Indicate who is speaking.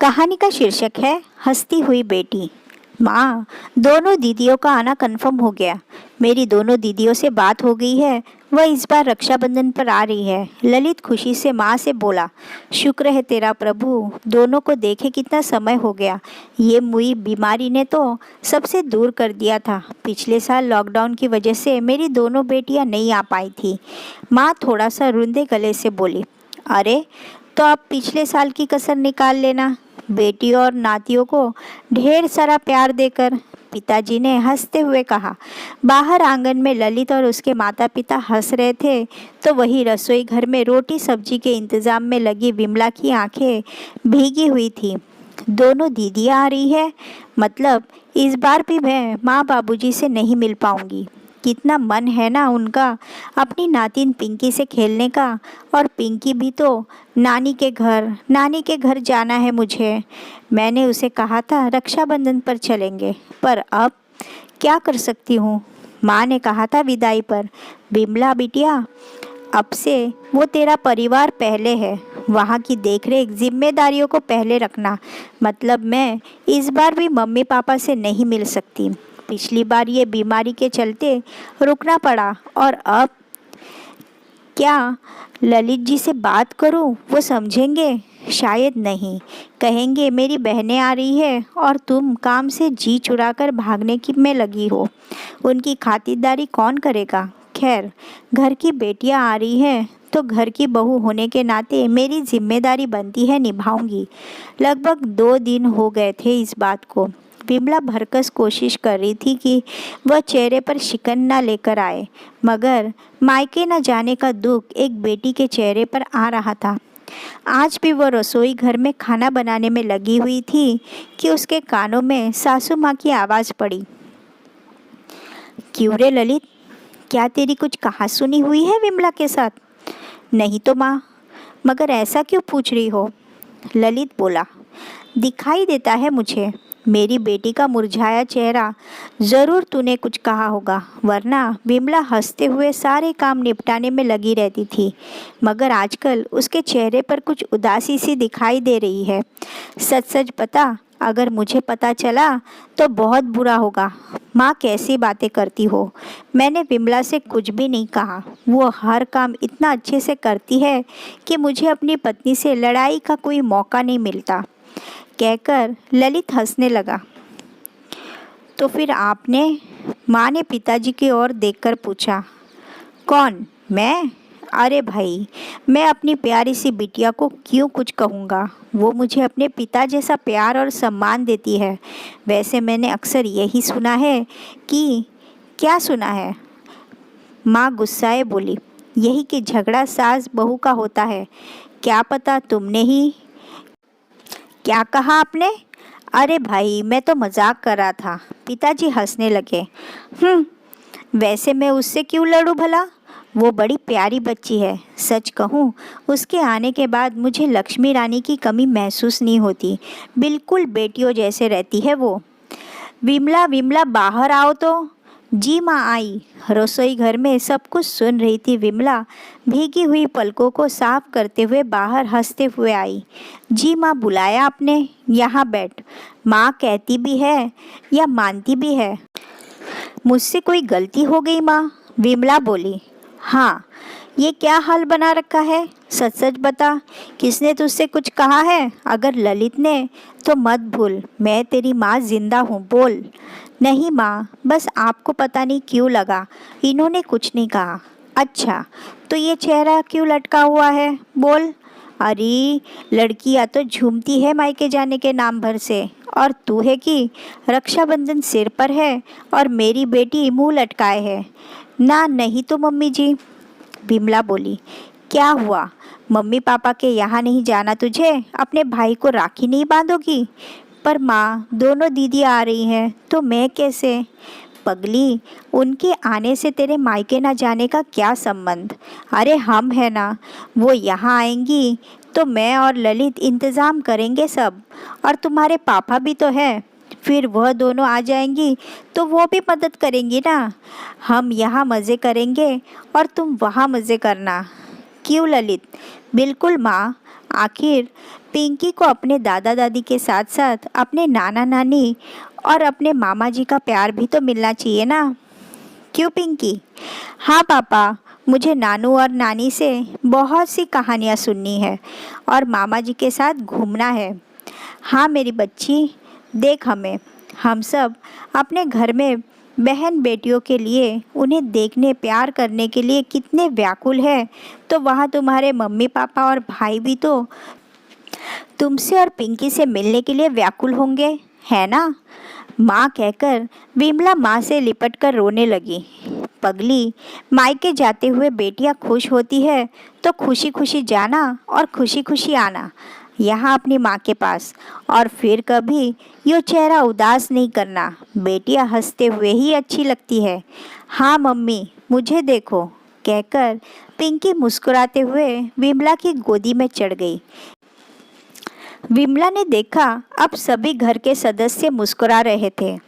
Speaker 1: कहानी का शीर्षक है हंसती हुई बेटी। माँ, दोनों दीदियों का आना कंफर्म हो गया। मेरी दोनों दीदियों से बात हो गई है। वह इस बार रक्षाबंधन पर आ रही है। ललित खुशी से माँ से बोला, शुक्र है तेरा प्रभु, दोनों को देखे कितना समय हो गया। ये मुई बीमारी ने तो सबसे दूर कर दिया था। पिछले साल लॉकडाउन की वजह से मेरी दोनों बेटियां नहीं आ पाई थी। माँ थोड़ा सा रुंधे गले से बोली, अरे तो आप पिछले साल की कसर निकाल लेना, बेटी और नातियों को ढेर सारा प्यार देकर। पिताजी ने हंसते हुए कहा। बाहर आंगन में ललित और उसके माता पिता हंस रहे थे तो वही रसोई घर में रोटी सब्जी के इंतजाम में लगी विमला की आंखें भीगी हुई थी। दोनों दीदियाँ आ रही है, मतलब इस बार भी मैं माँ बाबूजी से नहीं मिल पाऊंगी। कितना मन है ना उनका अपनी नातिन पिंकी से खेलने का। और पिंकी भी तो नानी के घर जाना है मुझे। मैंने उसे कहा था रक्षाबंधन पर चलेंगे, पर अब क्या कर सकती हूँ। माँ ने कहा था विदाई पर, बिमला बिटिया, अब से वो तेरा परिवार पहले है। वहाँ की देखरेख जिम्मेदारियों को पहले रखना। मतलब मैं इस बार भी मम्मी पापा से नहीं मिल सकती। पिछली बार ये बीमारी के चलते रुकना पड़ा, और अब क्या ललित जी से बात करूं? वो समझेंगे? शायद नहीं। कहेंगे मेरी बहनें आ रही है और तुम काम से जी चुराकर भागने की में लगी हो। उनकी खातिरदारी कौन करेगा? खैर, घर की बेटियां आ रही हैं तो घर की बहू होने के नाते मेरी जिम्मेदारी बनती है, निभाऊंगी। लगभग 2 दिन हो गए थे इस बात को। विमला भरकस कोशिश कर रही थी कि वह चेहरे पर शिकन न लेकर आए, मगर मायके न जाने का दुख एक बेटी के चेहरे पर आ रहा था। आज भी वह रसोई घर में खाना बनाने में लगी हुई थी कि उसके कानों में सासू माँ की आवाज़ पड़ी। क्यों रे ललित, क्या तेरी कुछ कहा सुनी हुई है विमला के साथ? नहीं तो माँ, मगर ऐसा क्यों पूछ रही हो? ललित बोला, दिखाई देता है मुझे मेरी बेटी का मुरझाया चेहरा। ज़रूर तूने कुछ कहा होगा, वरना विमला हंसते हुए सारे काम निपटाने में लगी रहती थी। मगर आजकल उसके चेहरे पर कुछ उदासी सी दिखाई दे रही है। सच सच बता, अगर मुझे पता चला तो बहुत बुरा होगा। माँ, कैसी बातें करती हो? मैंने विमला से कुछ भी नहीं कहा। वो हर काम इतना अच्छे से करती है कि मुझे अपनी पत्नी से लड़ाई का कोई मौका नहीं मिलता, कहकर ललित हंसने लगा। तो फिर आपने? माँ ने पिताजी की ओर देखकर पूछा। कौन, मैं? अरे भाई, मैं अपनी प्यारी सी बिटिया को क्यों कुछ कहूँगा? वो मुझे अपने पिता जैसा प्यार और सम्मान देती है। वैसे मैंने अक्सर यही सुना है कि, क्या सुना है? माँ गुस्साए बोली, यही कि झगड़ा सास बहू का होता है। क्या पता तुमने ही। क्या कहा आपने? अरे भाई, मैं तो मजाक कर रहा था। पिताजी हंसने लगे। वैसे मैं उससे क्यों लड़ूं भला? वो बड़ी प्यारी बच्ची है। सच कहूँ, उसके आने के बाद मुझे लक्ष्मी रानी की कमी महसूस नहीं होती। बिल्कुल बेटियों जैसे रहती है वो। विमला, विमला बाहर आओ तो। जी माँ आई। रसोई घर में सब कुछ सुन रही थी विमला भीगी हुई पलकों को साफ करते हुए बाहर हंसते हुए आई। जी माँ, बुलाया आपने? यहाँ बैठ। माँ कहती भी है या मानती भी है। मुझसे कोई गलती हो गई माँ, विमला बोली। हाँ, ये क्या हाल बना रखा है? सच सच बता, किसने तुझसे कुछ कहा है? अगर ललित ने तो मत भूल, मैं तेरी माँ जिंदा हूँ, बोल। नहीं माँ, बस आपको पता नहीं क्यों लगा, इन्होंने कुछ नहीं कहा। अच्छा, तो ये चेहरा क्यों लटका हुआ है, बोल। अरे, लड़कियाँ तो झूमती है मायके जाने के नाम भर से, और तू है कि रक्षाबंधन सिर पर है और मेरी बेटी मुंह लटकाए है। ना, नहीं तो मम्मी जी, विमला बोली। क्या हुआ, मम्मी पापा के यहाँ नहीं जाना तुझे? अपने भाई को राखी नहीं बांधोगी? पर माँ, दोनों दीदी आ रही हैं तो मैं कैसे? पगली, उनके आने से तेरे मायके ना जाने का क्या संबंध? अरे हम है ना, वो यहाँ आएंगी तो मैं और ललित इंतज़ाम करेंगे सब। और तुम्हारे पापा भी तो है, फिर वह दोनों आ जाएंगी तो वो भी मदद करेंगी ना। हम यहाँ मज़े करेंगे और तुम वहाँ मज़े करना। क्यों ललित? बिल्कुल माँ, आखिर पिंकी को अपने दादा दादी के साथ साथ अपने नाना नानी और अपने मामा जी का प्यार भी तो मिलना चाहिए ना। क्यों पिंकी? हाँ पापा, मुझे नानू और नानी से बहुत सी कहानियाँ सुननी है और मामा जी के साथ घूमना है। हाँ मेरी बच्ची, देख हम सब अपने घर में बहन बेटियों के लिए, उन्हें देखने प्यार करने के लिए कितने व्याकुल है, तो वहाँ तुम्हारे मम्मी पापा और भाई भी तो तुमसे और पिंकी से मिलने के लिए व्याकुल होंगे, है ना? माँ कहकर विमला माँ से लिपटकर रोने लगी। पगली, मायके जाते हुए बेटियाँ खुश होती है तो खुशी खुशी जाना और खुशी खुशी आना यहाँ अपनी माँ के पास, और फिर कभी यो चेहरा उदास नहीं करना। बेटियाँ हंसते हुए ही अच्छी लगती है। हाँ मम्मी, मुझे देखो, कहकर पिंकी मुस्कुराते हुए विमला की गोदी में चढ़ गई। विमला ने देखा अब सभी घर के सदस्य मुस्कुरा रहे थे।